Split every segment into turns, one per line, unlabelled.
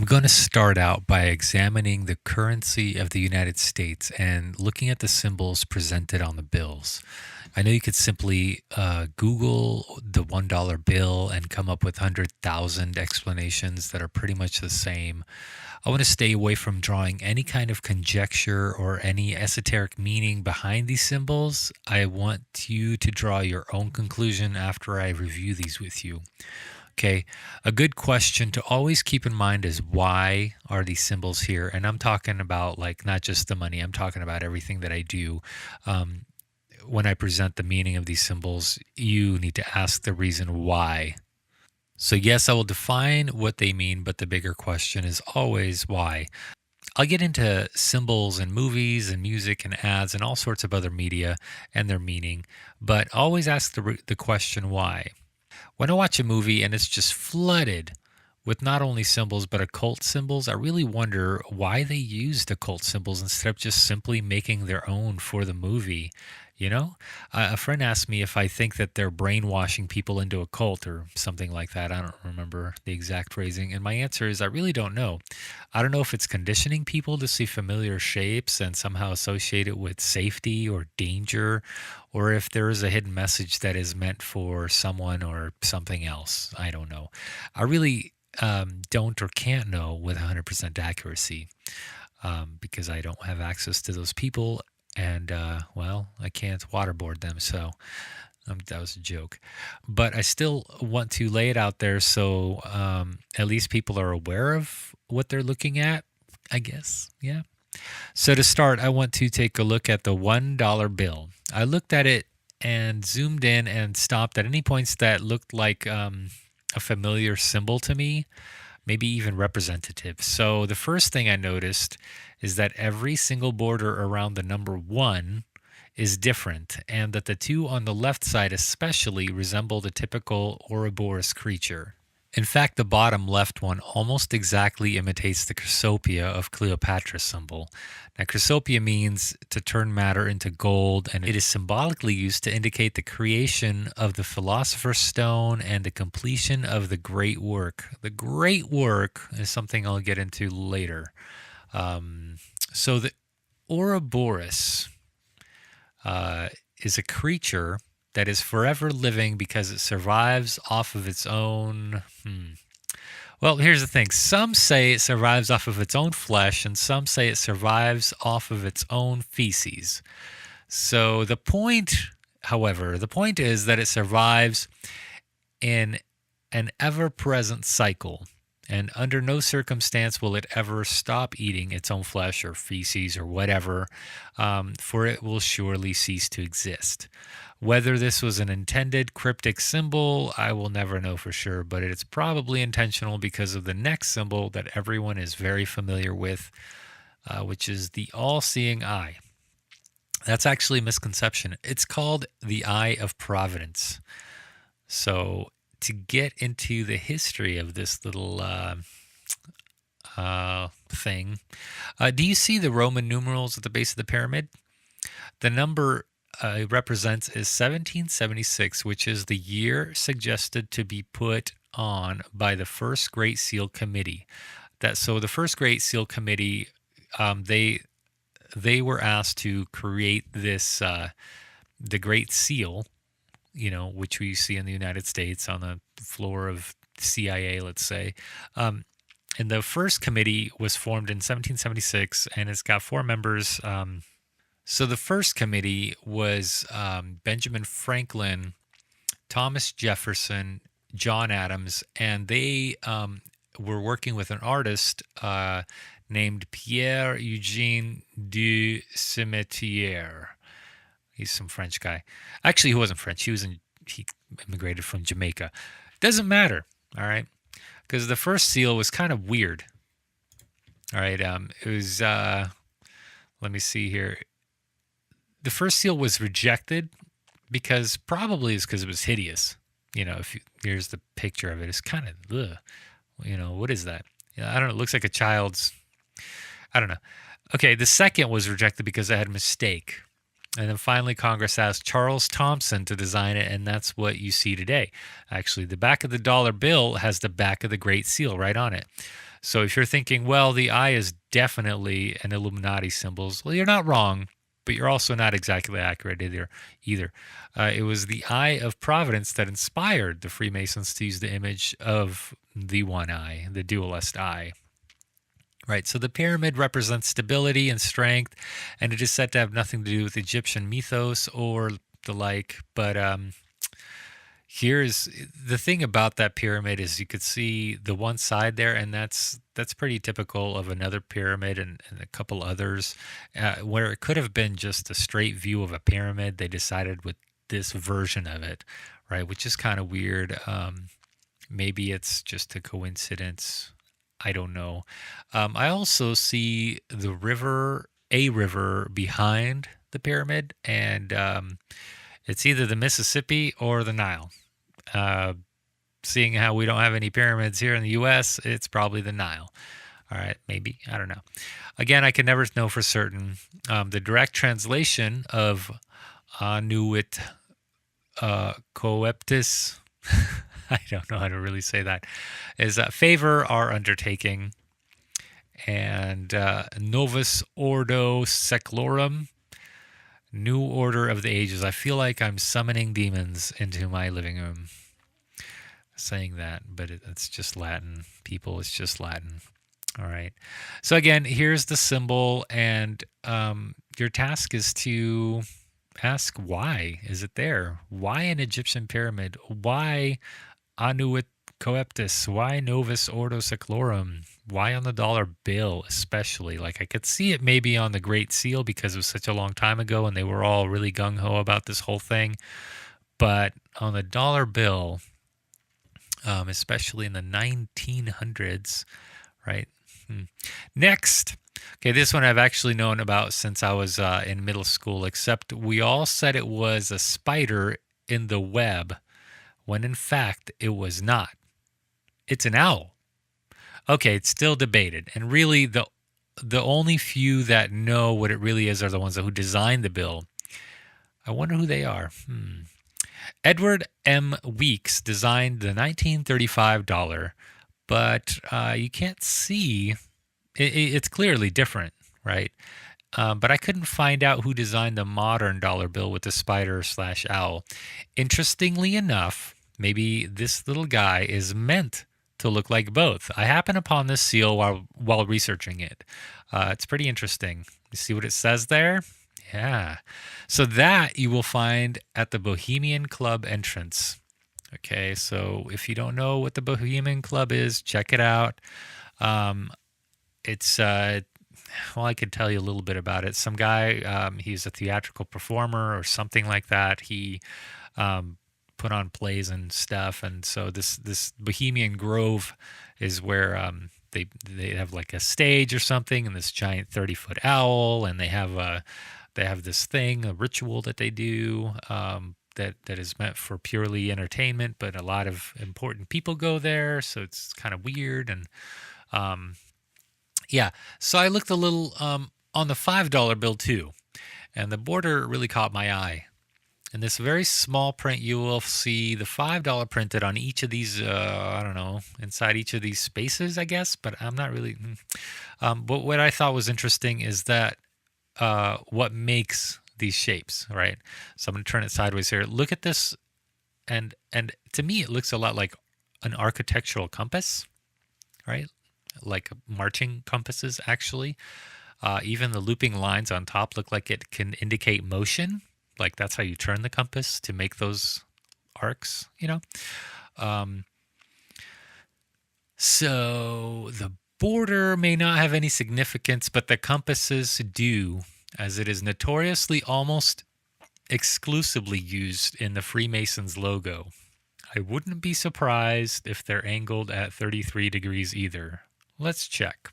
I'm going to start out by examining the currency of the United States and looking at the symbols presented on the bills. I know you could simply Google the $1 bill and come up with 100,000 explanations that are pretty much the same. I want to stay away from drawing any kind of conjecture or any esoteric meaning behind these symbols. I want you to draw your own conclusion after I review these with you. Okay, a good question to always keep in mind is why are these symbols here? And I'm talking about like not just the money, I'm talking about everything that I do. Um, when I present the meaning of these symbols, you need to ask the reason why. So, yes, I will define what they mean, but the bigger question is always why. I'll get into symbols in movies and music and ads and all sorts of other media and their meaning, but always ask the question why. When I watch a movie and it's just flooded with not only symbols but occult symbols, I really wonder why they used occult symbols instead of just simply making their own for the movie. You know, a friend asked me if I think that they're brainwashing people into a cult or something like that. I don't remember the exact phrasing. And my answer is I really don't know. I don't know if it's conditioning people to see familiar shapes and somehow associate it with safety or danger, or if there is a hidden message that is meant for someone or something else. I don't know. I really don't or can't know with 100% accuracy because I don't have access to those people. And, well, I can't waterboard them. So that was a joke. But I still want to lay it out there so at least people are aware of what they're looking at, I guess. Yeah. So to start, I want to take a look at the $1 bill. I looked at it and zoomed in and stopped at any points that looked like a familiar symbol to me, maybe even representative. So the first thing I noticed is that every single border around the number 1 is different, and that the two on the left side especially resemble the typical Ouroboros creature. In fact, the bottom left one almost exactly imitates the Chrysopia of Cleopatra's symbol. Now, Chrysopia means to turn matter into gold, and it is symbolically used to indicate the creation of the Philosopher's Stone and the completion of the great work. The great work is something I'll get into later. So the Ouroboros is a creature that is forever living because it survives off of its own. Well, here's the thing. Some say it survives off of its own flesh, and some say it survives off of its own feces. So the point, however, the point is that it survives in an ever-present cycle, and under no circumstance will it ever stop eating its own flesh or feces or whatever, for it will surely cease to exist. Whether this was an intended cryptic symbol, I will never know for sure, but it's probably intentional because of the next symbol that everyone is very familiar with, which is the all-seeing eye. That's actually a misconception. It's called the Eye of Providence. So to get into the history of this little thing, do you see the Roman numerals at the base of the pyramid? The number it represents is 1776, which is the year suggested to be put on by the First Great Seal Committee. So the First Great Seal Committee, they were asked to create this the Great Seal, which we see in the United States on the floor of CIA, let's say. And the first committee was formed in 1776, and it's got 4 members. So the first committee was Benjamin Franklin, Thomas Jefferson, John Adams, and they were working with an artist named Pierre Eugène de Cimetière. He's some French guy. Actually, he wasn't French. He immigrated from Jamaica. Doesn't matter, all right? Because the first seal was kind of weird. All right, it was, let me see here. The first seal was rejected because it was hideous. Here's the picture of it. It's kind of, what is that? I don't know. It looks like a child's, I don't know. Okay, the second was rejected because it had a mistake. And then finally, Congress asked Charles Thompson to design it, and that's what you see today. Actually, the back of the dollar bill has the back of the Great Seal right on it. So if you're thinking, well, the eye is definitely an Illuminati symbol, well, you're not wrong, but you're also not exactly accurate either. It was the Eye of Providence that inspired the Freemasons to use the image of the one eye, the dualist eye. Right, so the pyramid represents stability and strength, and it is said to have nothing to do with Egyptian mythos or the like. But here's the thing about that pyramid is you could see the one side there, and that's pretty typical of another pyramid and a couple others, where it could have been just a straight view of a pyramid. They decided with this version of it, right, which is kind of weird. Maybe it's just a coincidence. I don't know. I also see a river behind the pyramid, and it's either the Mississippi or the Nile. Uh, Seeing how we don't have any pyramids here in the U.S., it's probably the Nile. All right, maybe. I don't know. Again, I can never know for certain. The direct translation of Anuit Coeptis, I don't know how to really say that, is favor our undertaking. And Novus Ordo Seclorum, New Order of the Ages. I feel like I'm summoning demons into my living room saying that, but it's just Latin. People, it's just Latin. All right. So again, here's the symbol, and your task is to ask why is it there? Why an Egyptian pyramid? Why Anuit Coeptis? Why Novus Ordo Seclorum? Why on the dollar bill especially? Like I could see it maybe on the Great Seal because it was such a long time ago and they were all really gung-ho about this whole thing. But on the dollar bill, especially in the 1900s, right? Next. Okay, this one I've actually known about since I was in middle school, except we all said it was a spider in the web, when in fact it was not. It's an owl. Okay, it's still debated. And really, the only few that know what it really is are the ones who designed the bill. I wonder who they are. Edward M. Weeks designed the 1935 dollar, but you can't see. It's clearly different, right? But I couldn't find out who designed the modern dollar bill with the spider/owl. Interestingly enough, maybe this little guy is meant to look like both. I happened upon this seal while researching it. It's pretty interesting. You see what it says there? Yeah. So that you will find at the Bohemian Club entrance. Okay, so if you don't know what the Bohemian Club is, check it out. It's well, I could tell you a little bit about it. Some guy, he's a theatrical performer or something like that. He put on plays and stuff, and so this Bohemian Grove is where they have like a stage or something, and this giant 30-foot owl, and they have this thing, a ritual that they do that is meant for purely entertainment, but a lot of important people go there, so it's kind of weird. And yeah, so I looked a little on the $5 bill too, and the border really caught my eye. In this very small print, you will see the $5 printed on each of these, I don't know, inside each of these spaces, I guess, but I'm not really. But what I thought was interesting is that what makes these shapes, right? So I'm going to turn it sideways here. Look at this, and to me, it looks a lot like an architectural compass, right? Like marching compasses, actually. Even the looping lines on top look like it can indicate motion. Like that's how you turn the compass to make those arcs, you know? So the border may not have any significance, but the compasses do, as it is notoriously almost exclusively used in the Freemasons logo. I wouldn't be surprised if they're angled at 33 degrees either. Let's check.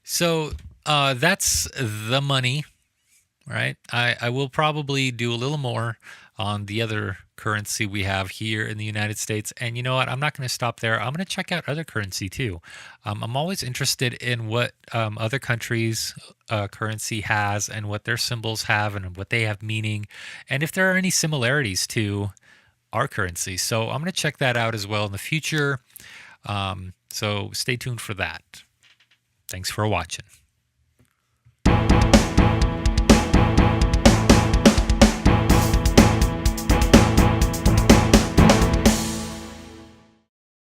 So that's the money, right? I will probably do a little more on the other currency we have here in the United States. And you know what? I'm not going to stop there. I'm going to check out other currency too. I'm always interested in what other countries' currency has and what their symbols have and what they have meaning. And if there are any similarities to our currency. So I'm going to check that out as well in the future. So stay tuned for that. Thanks for watching.